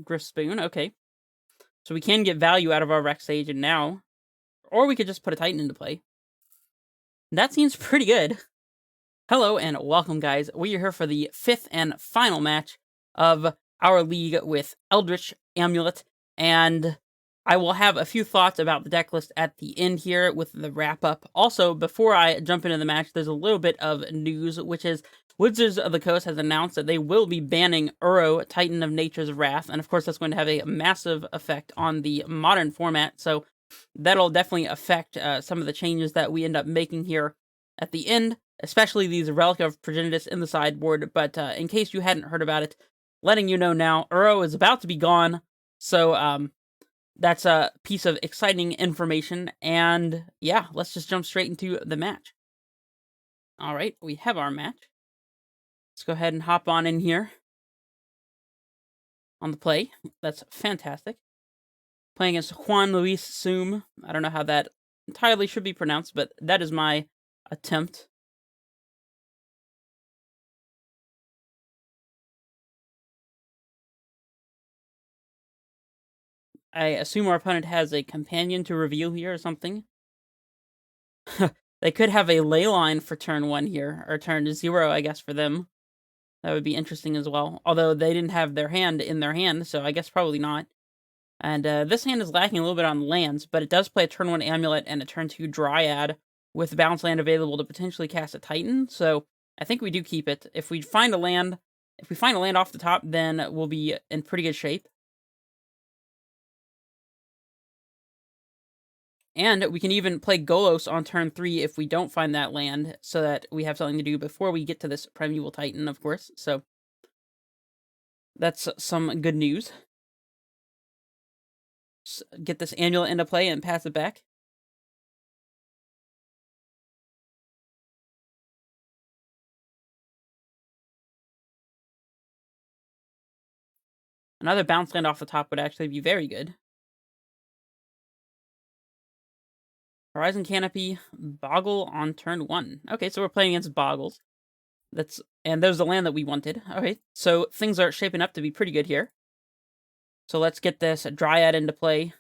Griff Spoon, okay. So we can get value out of our Rex Sage and now. Or we could just put a Titan into play. That seems pretty good. Hello and welcome, guys. We are here for the 5th and final match of our league with Eldritch Amulet, and I will have a few thoughts about the deck list at the end here with the wrap-up. Also, before I jump into the match, there's a little bit of news, which is Wizards of the Coast has announced that they will be banning Uro, Titan of Nature's Wrath, and of course that's going to have a massive effect on the modern format, so that'll definitely affect some of the changes that we end up making here at the end, especially these Relic of Progenitus in the sideboard, but in case you hadn't heard about it, letting you know now, Uro is about to be gone, so that's a piece of exciting information, and yeah, let's just jump straight into the match. Alright, we have our match. Let's go ahead and hop on in here on the play. That's fantastic. Playing against Juan Luis Sum. I don't know how that entirely should be pronounced, but that is my attempt. I assume our opponent has a companion to reveal here or something. They could have a ley line for turn 1 here, or turn 0, I guess, for them. That would be interesting as well. Although they didn't have their hand in their hand, so I guess probably not. And this hand is lacking a little bit on lands, but it does play a turn 1 Amulet and a turn 2 Dryad with bounce land available to potentially cast a Titan, so I think we do keep it. If we find a land off the top, then we'll be in pretty good shape. And we can even play Golos on turn 3 if we don't find that land, so that we have something to do before we get to this Primeval Titan, of course. So that's some good news. Just get this Amulet into play and pass it back. Another bounce land off the top would actually be very good. Horizon Canopy, Boggle on turn 1. Okay, so we're playing against Bogles. And there's the land that we wanted. Okay, so things are shaping up to be pretty good here. So let's get this Dryad into play.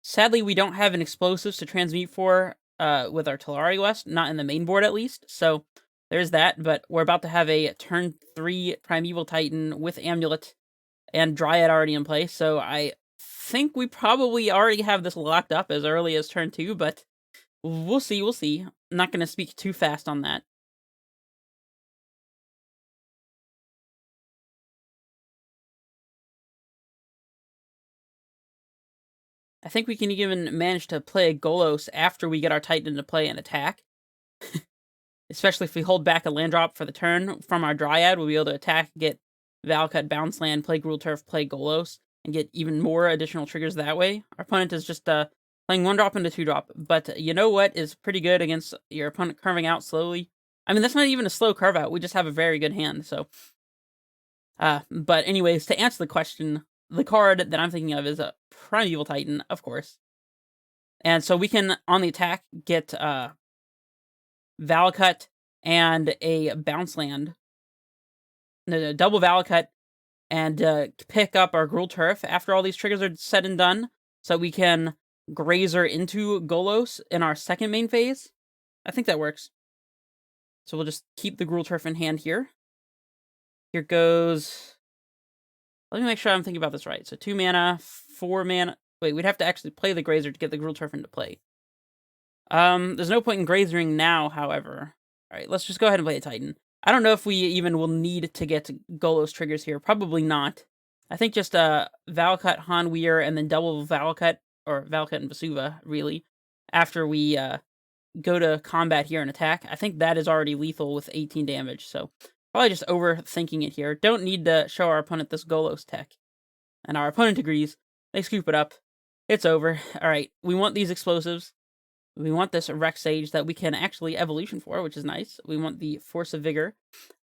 Sadly, we don't have an explosives to transmute for with our Talari West, not in the main board at least. So there's that, but we're about to have a turn 3 Primeval Titan with Amulet and Dryad already in play, so I think we probably already have this locked up as early as turn 2, but we'll see, I'm not going to speak too fast on that. I think we can even manage to play a Golos after we get our Titan into play and attack. Especially if we hold back a land drop for the turn from our Dryad, we'll be able to attack, get Valakut, bounce land, play Gruul Turf, play Golos, and get even more additional triggers that way. Our opponent is just playing 1-drop into 2-drop, but you know what is pretty good against your opponent curving out slowly? I mean, that's not even a slow curve out, we just have a very good hand, so... but anyways, to answer the question, the card that I'm thinking of is a Primeval Titan, of course. And so we can, on the attack, get Valakut and a bounce land. No, double Valakut and pick up our Gruul Turf after all these triggers are said and done, so we can Grazer into Golos in our second main phase. I think that works. So we'll just keep the Gruul Turf in hand here. Here goes... Let me make sure I'm thinking about this right. So 2 mana, 4 mana... Wait, we'd have to actually play the Grazer to get the Gruul Turf into play. There's no point in Grazering now, however. Alright, let's just go ahead and play a Titan. I don't know if we even will need to get Golos triggers here. Probably not. I think just Valakut, Hanweir, and then double Valakut, or Valakut and Vesuva, really, after we go to combat here and attack. I think that is already lethal with 18 damage, so probably just overthinking it here. Don't need to show our opponent this Golos tech. And our opponent agrees. They scoop it up. It's over. Alright, we want these explosives. We want this Rex Sage that we can actually evolution for, which is nice. We want the Force of Vigor.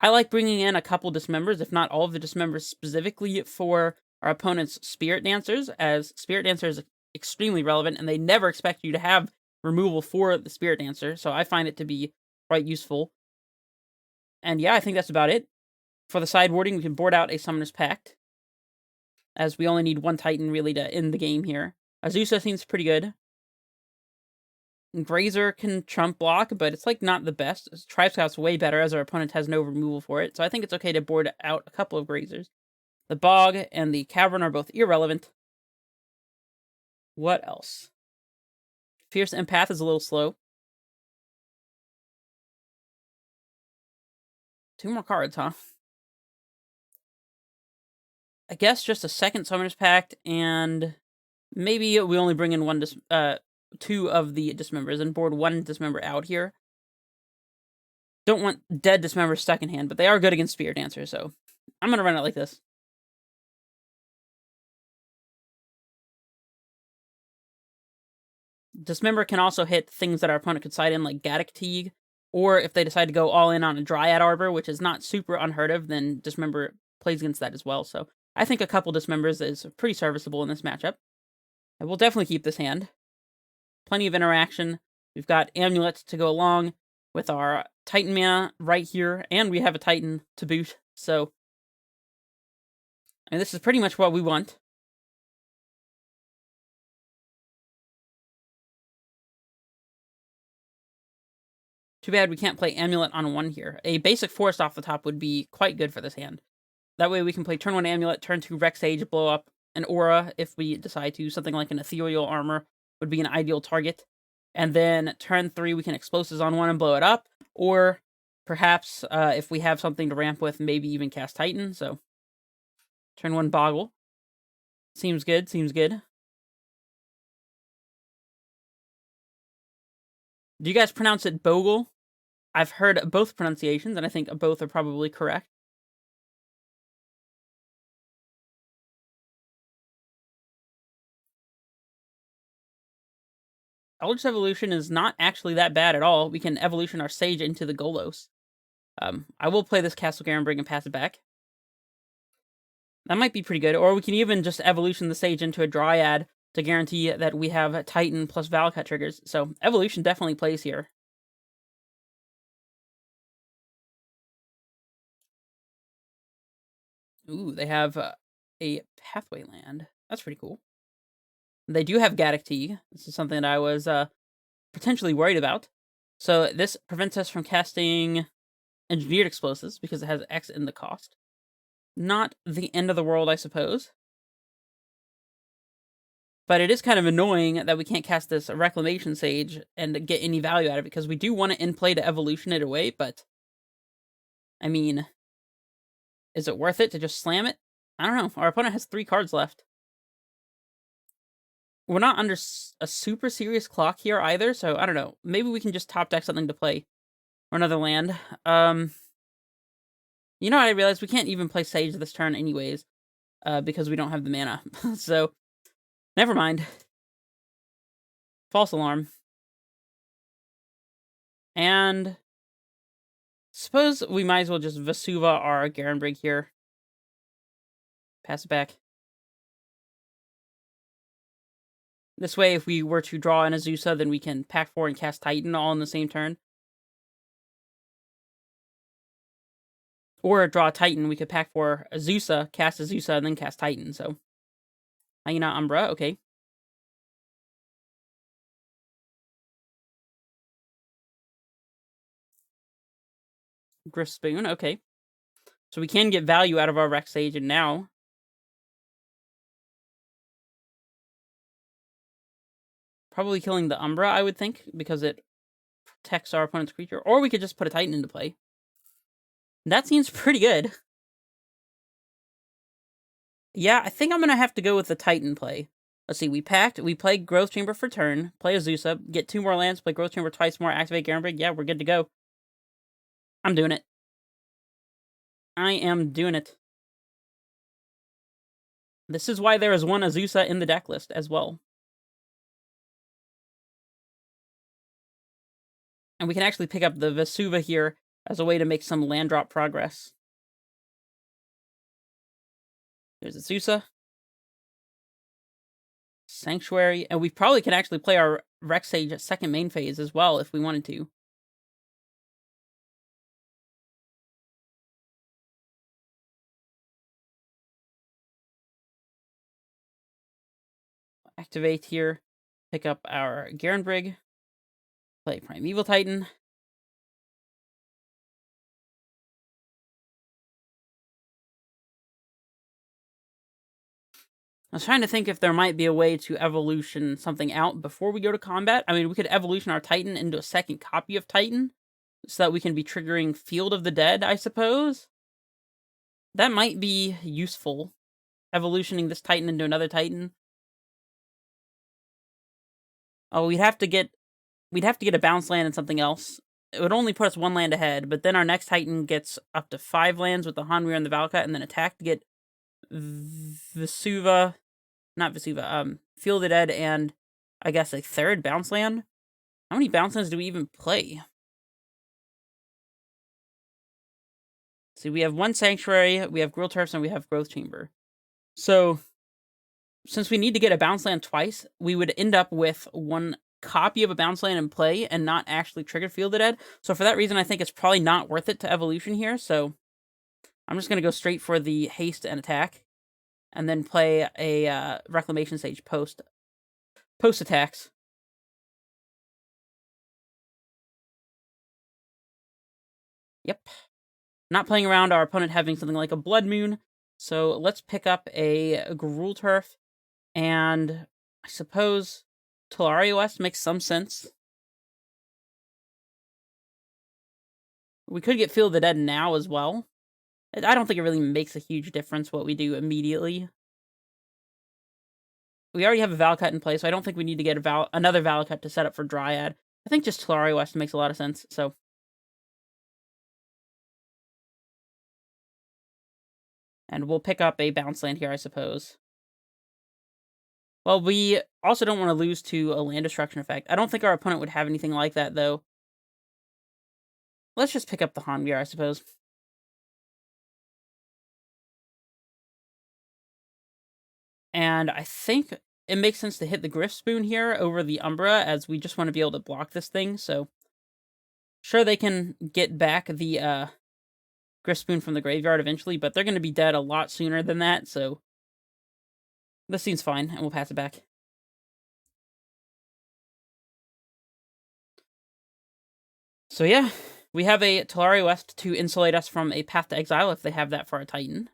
I like bringing in a couple dismembers, if not all of the dismembers, specifically for our opponent's Spirit Dancers, as Spirit Dancer is extremely relevant, and they never expect you to have removal for the Spirit Dancer, so I find it to be quite useful. And yeah, I think that's about it. For the sideboarding, we can board out a Summoner's Pact. as we only need one Titan really to end the game here. Azusa seems pretty good. Grazer can trump block, but it's like not the best. Tribe Scout's way better as our opponent has no removal for it, so I think it's okay to board out a couple of Grazers. The Bog and the Cavern are both irrelevant. What else? Fierce Empath is a little slow. 2 more cards, huh? I guess just a second Summoner's Pact, and maybe we only bring in 2 of the Dismembers and board 1 Dismember out here. Don't want dead Dismembers stuck in hand, but they are good against Spirit Dancer, so I'm gonna run it like this. Dismember can also hit things that our opponent could side in, like Gaddock Teague, or if they decide to go all in on a Dryad Arbor, which is not super unheard of, then Dismember plays against that as well. So I think a couple Dismembers is pretty serviceable in this matchup. I will definitely keep this hand. Plenty of interaction. We've got Amulet to go along with our Titan mana right here, and we have a Titan to boot. So this is pretty much what we want. Too bad we can't play Amulet on 1 here. A basic Forest off the top would be quite good for this hand. That way we can play turn 1 Amulet, turn 2 Rex Sage, blow up an Aura if we decide to. Something like an Ethereal Armor would be an ideal target. And then turn 3 we can Explosives on 1 and blow it up. Or perhaps if we have something to ramp with, maybe even cast Titan. So turn 1 Boggle. Seems good, seems good. Do you guys pronounce it Bogle? I've heard both pronunciations, and I think both are probably correct. Eldritch Evolution is not actually that bad at all. We can evolution our Sage into the Golos. I will play this Castle Garenbrig and pass it back. That might be pretty good. Or we can even just evolution the Sage into a Dryad to guarantee that we have Titan plus Valakut triggers. So evolution definitely plays here. Ooh, they have a Pathway land. That's pretty cool. They do have Gaddock Teague. This is something that I was potentially worried about. So this prevents us from casting Engineered Explosives because it has X in the cost. Not the end of the world, I suppose. But it is kind of annoying that we can't cast this Reclamation Sage and get any value out of it, because we do want to in-play to evolution it away, but I mean, is it worth it to just slam it? I don't know. Our opponent has 3 cards left. We're not under a super serious clock here either, so I don't know. Maybe we can just top deck something to play. Or another land. You know what I realized? We can't even play Sage this turn anyways, because we don't have the mana. So, never mind. False alarm. And suppose we might as well just Vesuva our Garenbrig here. Pass it back. This way, if we were to draw an Azusa, then we can pack 4 and cast Titan all in the same turn. Or draw a Titan, we could pack 4 Azusa, cast Azusa, and then cast Titan, so. Hanging out Umbra, okay. Griff Spoon, okay. So we can get value out of our Rex Sage, and now probably killing the Umbra, I would think, because it protects our opponent's creature. Or we could just put a Titan into play. That seems pretty good. Yeah, I think I'm going to have to go with the Titan play. Let's see, we play Growth Chamber for turn, play Azusa, get 2 more lands, play Growth Chamber twice more, activate Garenbrig. Yeah, we're good to go. I'm doing it. I am doing it. This is why there is 1 Azusa in the deck list as well. And we can actually pick up the Vesuva here as a way to make some land drop progress. There's Azusa. Sanctuary. And we probably can actually play our Rex Sage at second main phase as well if we wanted to. activate here, pick up our Garenbrig, play Primeval Titan. I was trying to think if there might be a way to evolution something out before we go to combat. I mean, we could evolution our Titan into a second copy of Titan, so that we can be triggering Field of the Dead, I suppose. That might be useful, evolutioning this Titan into another Titan. Oh, we'd have to get a bounce land and something else. It would only put us 1 land ahead, but then our next Titan gets up to 5 lands with the Hanweir and the Valakut, and then attack to get Field of the Dead, and I guess a 3rd bounce land. How many bounce lands do we even play? See, we have 1 Sanctuary, we have Gruul Turfs, and we have Growth Chamber. So, since we need to get a bounce land twice, we would end up with 1 copy of a bounce land in play and not actually trigger Field of the Dead. So for that reason, I think it's probably not worth it to evolution here. So I'm just going to go straight for the haste and attack, and then play a Reclamation Sage post attacks. Yep. Not playing around our opponent having something like a Blood Moon. So let's pick up a Gruul Turf, and I suppose Tolaria West makes some sense. We could get Field of the Dead now as well. I don't think it really makes a huge difference what we do immediately. We already have a Valakut in place, so I don't think we need to get another Valakut to set up for Dryad. I think just Tolaria West makes a lot of sense, so. And we'll pick up a bounce land here, I suppose. Well, we also don't want to lose to a land destruction effect. I don't think our opponent would have anything like that, though. Let's just pick up the Hanweir, I suppose. And I think it makes sense to hit the Griff Spoon here over the Umbra, as we just want to be able to block this thing, so. Sure, they can get back the Griff Spoon from the graveyard eventually, but they're going to be dead a lot sooner than that, so. This seems fine, and we'll pass it back. So yeah, we have a Tolaria West to insulate us from a Path to Exile if they have that for a Titan.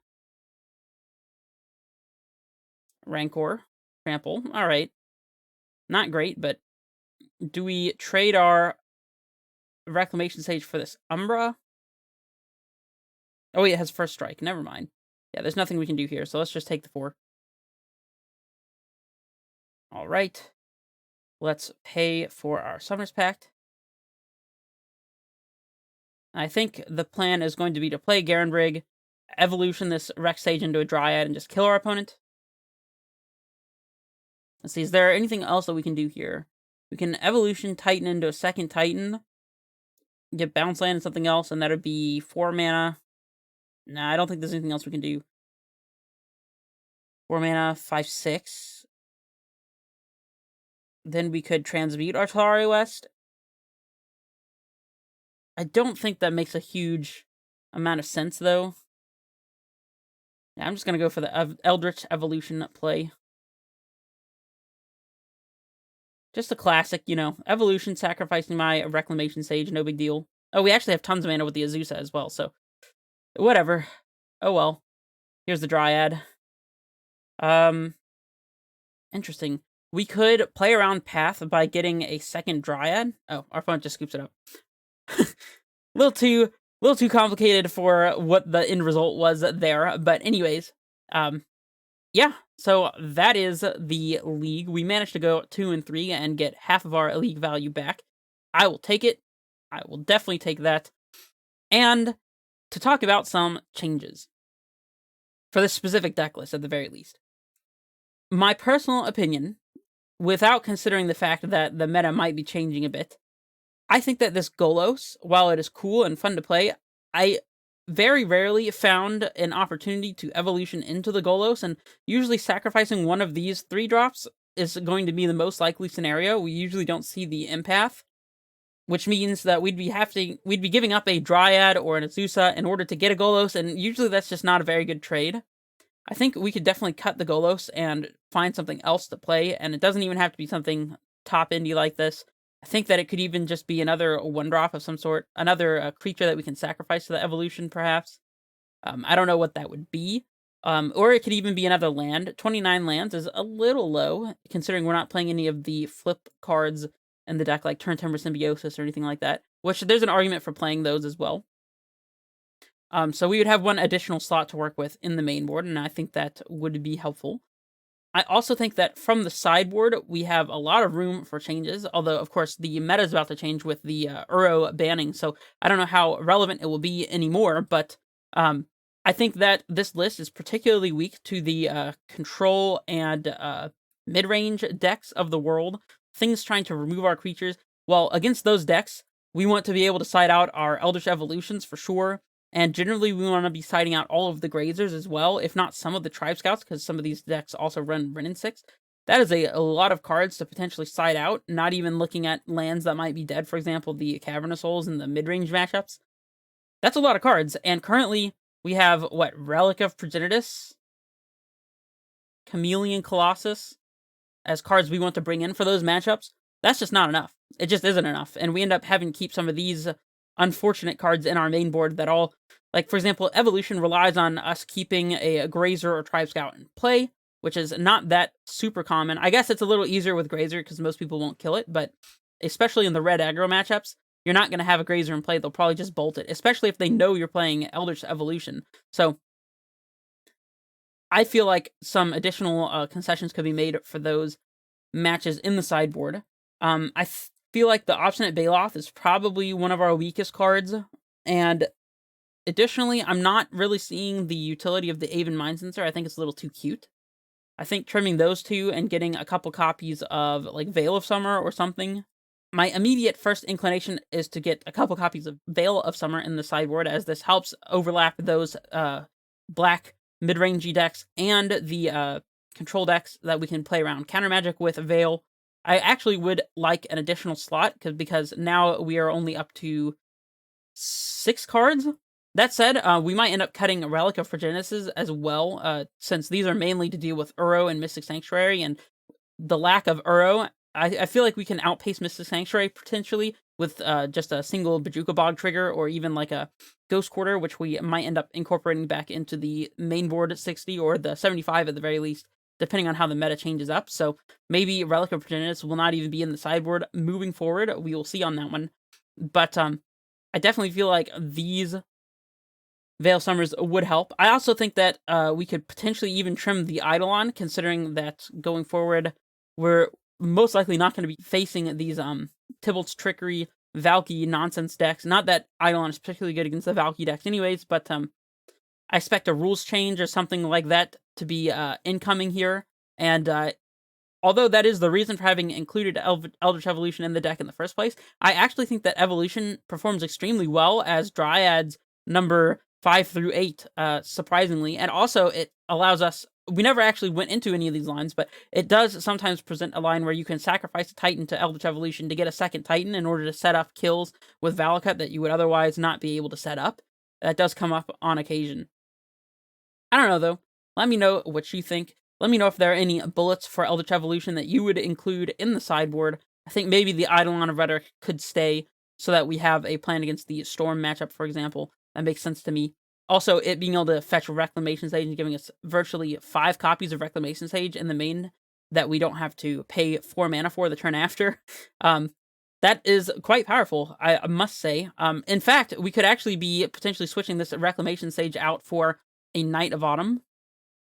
Rancor, Trample, alright. Not great, but do we trade our Reclamation Sage for this Umbra? Oh wait, it has First Strike, never mind. Yeah, there's nothing we can do here, so let's just take the 4. Alright. Let's pay for our Summoner's Pact. I think the plan is going to be to play Garenbrig, evolution this Rex Sage into a Dryad, and just kill our opponent. Let's see, is there anything else that we can do here? We can evolution Titan into a second Titan, get bounce land and something else, and that would be 4 mana. Nah, I don't think there's anything else we can do. 4 mana, 5/6. Then we could transmute our Tolaria West. I don't think that makes a huge amount of sense, though. Yeah, I'm just going to go for the Eldritch Evolution play. Just a classic, you know, evolution, sacrificing my Reclamation Sage, no big deal. Oh, we actually have tons of mana with the Azusa as well, so whatever. Oh well. Here's the Dryad. Interesting. We could play around Path by getting a second Dryad. Oh, our opponent just scoops it up. little too complicated for what the end result was there, but anyways, yeah, so that is the league. We managed to go 2-3 and get half of our league value back. I will take it. I will definitely take that. And to talk about some changes for this specific deck list, at the very least. My personal opinion, without considering the fact that the meta might be changing a bit, I think that this Golos, while it is cool and fun to play, I very rarely found an opportunity to evolution into the Golos, and usually sacrificing one of these 3 drops is going to be the most likely scenario. We usually don't see the Empath, which means that we'd be giving up a Dryad or an Azusa in order to get a Golos, and usually that's just not a very good trade. I think we could definitely cut the Golos and find something else to play, and it doesn't even have to be something top indie like this. I think that it could even just be another one drop of some sort, another creature that we can sacrifice to the evolution, perhaps. I don't know what that would be. Or it could even be another land. 29 lands is a little low, considering we're not playing any of the flip cards in the deck, like Turn Timber Symbiosis or anything like that, which there's an argument for playing those as well. So we would have one additional slot to work with in the main board, and I think that would be helpful. I also think that from the sideboard, we have a lot of room for changes, although, of course, the meta is about to change with the Uro banning, so I don't know how relevant it will be anymore, but I think that this list is particularly weak to the control and mid-range decks of the world, things trying to remove our creatures. Well, against those decks, we want to be able to side out our Eldritch Evolutions for sure, and generally, we want to be siding out all of the Grazers as well, if not some of the Tribe Scouts, because some of these decks also run Wrenn and 6. That is a lot of cards to potentially side out, not even looking at lands that might be dead, for example, the Cavernous Souls and the mid-range matchups. That's a lot of cards, and currently, we have, what, Relic of Progenitus, Chameleon Colossus, as cards we want to bring in for those matchups. That's just not enough. It just isn't enough, and we end up having to keep some of these unfortunate cards in our main board that all, like, for example, Evolution relies on us keeping a Grazer or Tribe Scout in play, which is not that super common. I guess it's a little easier with Grazer because most people won't kill it, but especially in the red aggro matchups, you're not going to have a Grazer in play. They'll probably just bolt it, especially if they know you're playing Eldritch Evolution. So I feel like some additional concessions could be made for those matches in the sideboard. I feel like the Obstinate Baloth is probably one of our weakest cards, and additionally, I'm not really seeing the utility of the Aven Mind Sensor. I think it's a little too cute. I think trimming those two and getting a couple copies of, like, Veil of Summer or something. My immediate first inclination is to get a couple copies of Veil of Summer in the sideboard, as this helps overlap those black mid-rangey decks and the control decks that we can play around Counter Magic with Veil. I actually would like an additional slot, because now we are only up to 6 cards. That said, we might end up cutting Relic of Progenitus as well, since these are mainly to deal with Uro and Mystic Sanctuary, and the lack of Uro, I feel like we can outpace Mystic Sanctuary potentially with just a single Bajuka Bog trigger, or even like a Ghost Quarter, which we might end up incorporating back into the main board at 60, or the 75 at the very least, depending on how the meta changes up. So maybe Relic of Progenitus will not even be in the sideboard moving forward. We will see on that one. But I definitely feel like these Veil Summers would help. I also think that we could potentially even trim the Eidolon, considering that going forward, we're most likely not going to be facing these Tybalt's Trickery, Valky nonsense decks. Not that Eidolon is particularly good against the Valky decks anyways, but I expect a rules change or something like that to be incoming here. And although that is the reason for having included Eldritch Evolution in the deck in the first place, I actually think that Evolution performs extremely well as Dryads number 5 through 8, surprisingly. And also, it allows us, we never actually went into any of these lines, but it does sometimes present a line where you can sacrifice a Titan to Eldritch Evolution to get a second Titan in order to set up kills with Valakut that you would otherwise not be able to set up. That does come up on occasion. I don't know, though. Let me know what you think. Let me know if there are any bullets for Eldritch Evolution that you would include in the sideboard. I think maybe the Eidolon of Rhetoric could stay so that we have a plan against the Storm matchup, for example. That makes sense to me. Also, it being able to fetch Reclamation Sage and giving us virtually 5 copies of Reclamation Sage in the main that we don't have to pay 4 mana for the turn after. That is quite powerful, I must say. In fact, we could actually be potentially switching this Reclamation Sage out for a Knight of Autumn.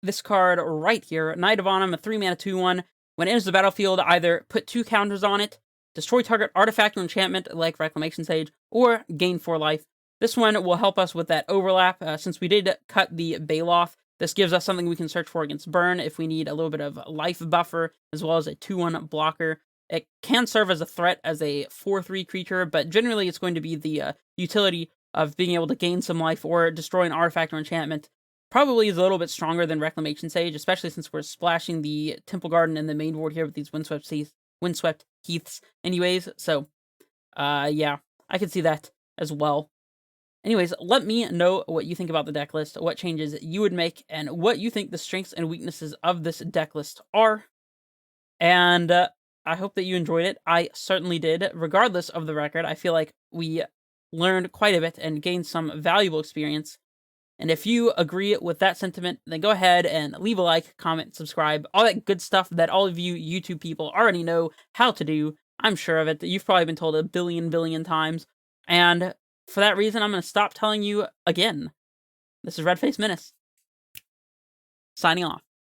This card right here, Knight of Autumn, a 3-mana 2/1. When it enters the battlefield, either put 2 counters on it, destroy target artifact or enchantment like Reclamation Sage, or gain 4 life. This one will help us with that overlap. Since we did cut the Baloth, this gives us something we can search for against burn if we need a little bit of life buffer, as well as a 2/1 blocker. It can serve as a threat as a 4/3 creature, but generally it's going to be the utility of being able to gain some life or destroy an artifact or enchantment. Probably is a little bit stronger than Reclamation Sage, especially since we're splashing the Temple Garden in the main board here with these Windswept Heaths anyways. So, yeah, I can see that as well. Anyways, let me know what you think about the deck list, what changes you would make, and what you think the strengths and weaknesses of this deck list are. And I hope that you enjoyed it. I certainly did. Regardless of the record, I feel like we learned quite a bit and gained some valuable experience. And if you agree with that sentiment, then go ahead and leave a like, comment, subscribe, all that good stuff that all of you YouTube people already know how to do. I'm sure of it. You've probably been told a billion times. And for that reason, I'm going to stop telling you again. This is Redface Menace, signing off.